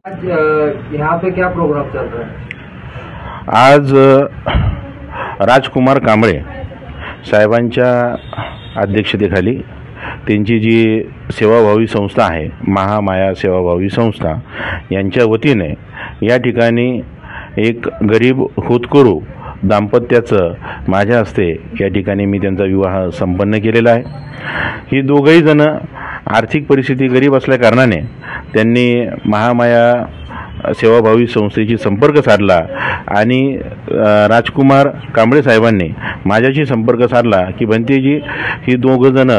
आज यहाँ पे क्या प्रोग्राम चल रहा है? आज राजकुमार कांबळे साहेबांच्या अध्यक्षतेखाली त्यांची जी सेवाभावी संस्था आहे महामाया सेवाभावी संस्था यांच्या वतीने या ठिकाणी एक गरीब होतकरू दाम्पत्याचं माझ्या हस्ते या ठिकाणी मी त्यांचा विवाह संपन्न केलेला आहे। ही दोघंही जण आर्थिक परिस्थिती गरीब असल्या कारणाने त्यांनी महामाया सेवाभावी संस्थेशी संपर्क साधला आणि राजकुमार कांबळे साहेबांनी माझ्याशी संपर्क साधला की भंतेजी ही दोघं जण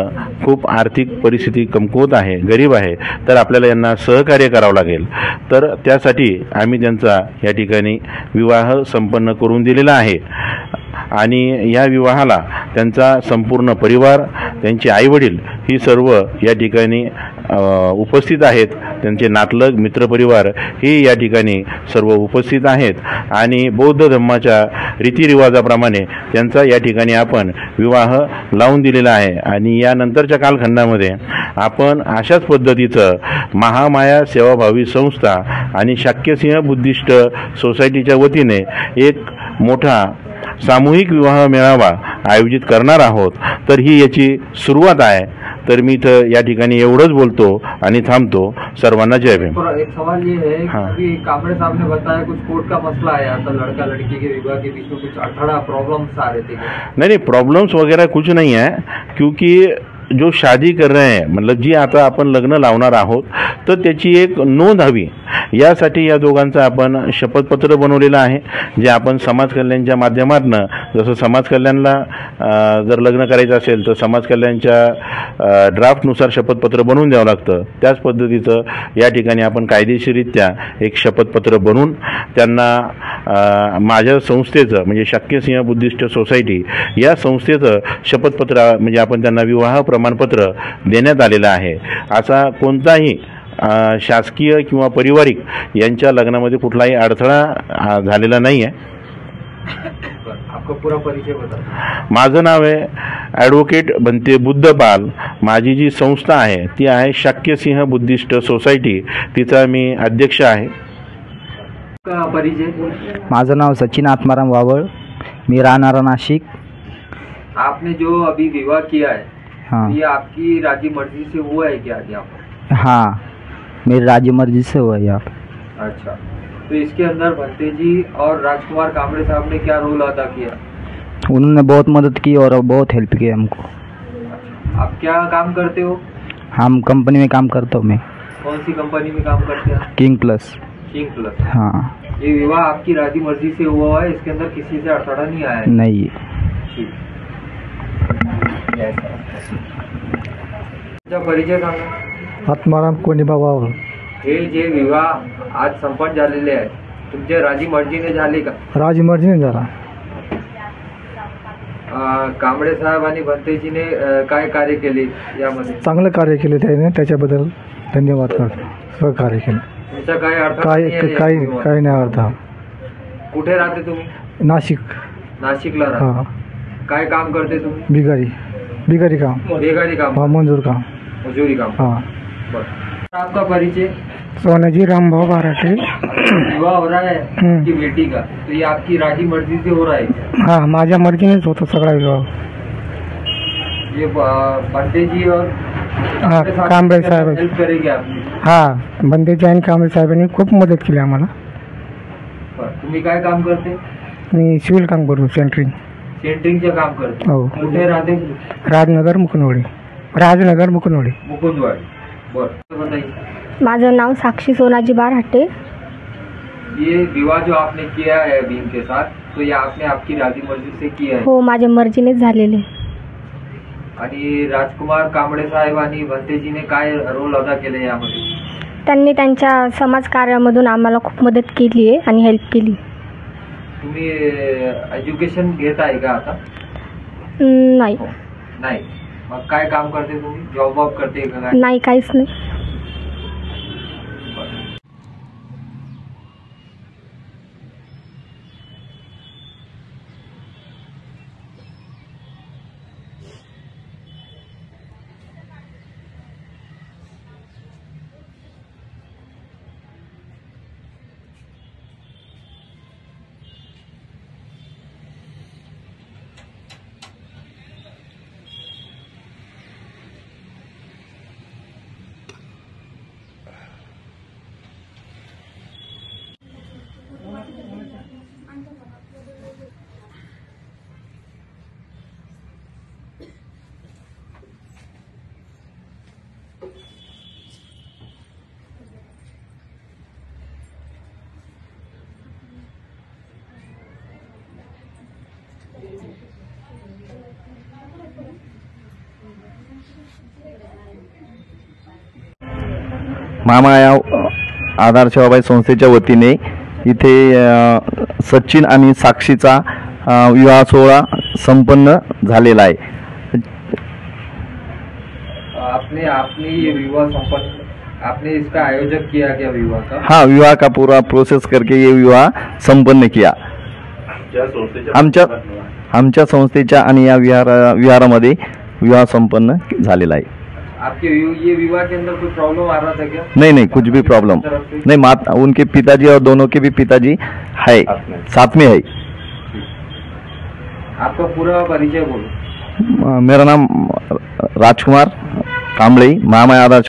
खूप आर्थिक परिस्थिती कमकुवत आहे, गरीब आहे, तर आपल्याला यांना सहकार्य करावं लागेल। तर त्यासाठी आम्ही त्यांचा या ठिकाणी विवाह संपन्न करून दिलेला आहे आणि या विवाहाला त्यांचा संपूर्ण परिवार, त्यांचे आईवडील ही सर्व या ठिकाणी उपस्थित आहेत। त्यांचे नातलग मित्रपरिवार हे या ठिकाणी सर्व उपस्थित आहेत आणि बौद्ध धर्माच्या रीतिरिवाजाप्रमाणे त्यांचा या ठिकाणी आपण विवाह लावून दिलेला आहे आणि यानंतरच्या कालखंडामध्ये आपण अशाच पद्धतीचं महामाया सेवाभावी संस्था आणि शाक्यसिंह बुद्धिस्ट सोसायटीच्या वतीने एक मोठा सामूहिक विवाह मेळावा आयोजित करणार आहोत। तर ही याची सुरुवात आहे। तर मी इथं या ठिकाणी एवढंच बोलतो आणि थांबतो। सर्वांना जय भीम। एक सवाल ये है कि कांबळे साहब ने बताया कुछ कोर्ट का मसला आया था, लड़का लड़की के विवाह के बीच में कुछ अड़थड़ा प्रॉब्लम्स आ रहे थे। नहीं, प्रॉब्लम्स वगैरह कुछ नहीं है, क्योंकि जो शादी कर रहे हैं मतलब जी आता आपण लग्न लावणार आहोत तर त्याची एक नोंद हवी यासाठी या दोघांचं आपण शपथपत्र बनवलेलं आहे, जे आपण समाज कल्याणच्या माध्यमातून जसं समाज कल्याणला जर लग्न करायचं असेल तर समाज कल्याणच्या ड्राफ्टनुसार शपथपत्र बनवून द्यावं लागतं। त्याच पद्धतीचं या ठिकाणी आपण कायदेशीररित्या एक शपथपत्र बनवून त्यांना माझ्या संस्थेचं म्हणजे शाक्यसिंह बुद्धिस्ट सोसायटी या संस्थेचं शपथपत्र म्हणजे आपण त्यांना विवाह प्रमाणपत्र देण्यात आलेलं आहे। असा कोणताही शासकीय किंवा पारिवारिक यांच्या लग्नामध्ये कुठलाही अडथळा झालेला नाही आहे। आपका पूरा परिचय बता। माझं नाव आहे ॲडव्होकेट भंते बुद्धपाल। माझी जी संस्था आहे ती आहे शाक्यसिंह बुद्धिस्ट सोसायटी, तिचा मी अध्यक्ष आहे। का परिचय? माझं नाव सचिन आत्माराम वावळ, मी राहणारा नाशिक। आपने जो अभी विवाह किया है हाँ, ये आपकी राजी मर्जी से हुआ है क्या यहाँ पर? हाँ, मेरी राजी मर्जी से हुआ यहाँ पे। अच्छा, तो इसके अंदर भंते जी और राजकुमार कांबळे साहब ने क्या रोल अदा किया? उन्होंने बहुत मदद की और बहुत हेल्प की हमको। आप क्या काम करते हो? हम कंपनी में काम करता हूँ मैं, कौन सी कंपनी में काम करते हैं? King plus. King plus. हाँ। ये विवाह आपकी राजी मर्जी से हुआ है, इसके अंदर किसी से अड़थड़ा नहीं आया है? नहीं। ठीक। परिचय सांगा। आत्माराम कोणीबा वावळ। हे जे विवाह आज संपन्न झालेले आहे तुमच्या राजी मर्जीने झाले का? राजी मर्जीने झाला। कांबळे साहेब आणि भंतेजीने काय कार्य केले यामध्ये? चांगलं कार्य केले त्याने, त्याच्याबद्दल धन्यवाद करतो। सहकार्य केलं। तुमचा काय अर्थ? काही नाही अर्थ। कुठे राहते तुम्ही? नाशिक। नाशिकला हां। राहते। काय काम करते तुम्ही? बिगारी काम। बेगारी काम? हाँ, मजूर काम। मजूरी काम। हाँ। बस। आपका परिचय? सोनाजी रामभाव बाराटे। विवाह हो रहा है कि बेटी का, तो ये आपकी राजी मर्जी से हो रहा है क्या? हाँ, माझ्या मर्जीनेच होतो सगळा विवाह। ये भंते जी और हाँ, कांबळे साहेब हेल्प करेंगे आपकी? हाँ, बंदेजी आणि कांबळे साहेबांनी खूप मदत केली आम्हाला। तुम्ही काय काम करते? मी सिव्हिल काम करतो, सेंटरिंगचे काम करते। हो। कुठे राहते? राजनगर मुकुंदवाडी। मुकुंदवाडी। बरं, बताइए। माझं नाव साक्षी सोनाजी बारहट्टे। ये विवाह जो आपने किया है भीम के साथ, तो ये आपने आपकी राजी मर्जी से किया है? हो, माझ्या मर्जीनेच झालेले। आणि राजकुमार कांबळे साहेब आणि भंतेजीने काय रोल अदा केले यामध्ये? त्यांनी त्यांच्या समाज कार्यामधून आम्हाला खूप मदत केली आहे आणि हेल्प केली। तुम्ही एज्युकेशन घेत आहे का आता? नाही। नाही। मग काय काम करते तुम्ही? जॉब वॉब करते का? नाही, काहीच नाही। महामाया आधार सेवाभावी संस्थेच्या वतीने इथे सचिन आणि साक्षीचा विवाह सोहळा संपन्न झालेला आहे. आपने आपने ये विवाह संपन्न आपने इसका आयोजक किया क्या विवाह का? हाँ, विवाह का पूरा प्रोसेस करके ये विवाह संपन्न किया. आमच्या संस्थेच्या आणि या विहारामध्ये विवाह संपन्न झालेला आहे. आपके ये विवाह के अंदर कोई प्रॉब्लम आ रहा था क्या? नहीं, कुछ भी प्रॉब्लम नहीं. उनके पिताजी और दोनों के भी पिताजी है, साथ में है. आपका पूरा परिचय बोलो. मेरा नाम राजकुमार कांबळे, महामाया आधार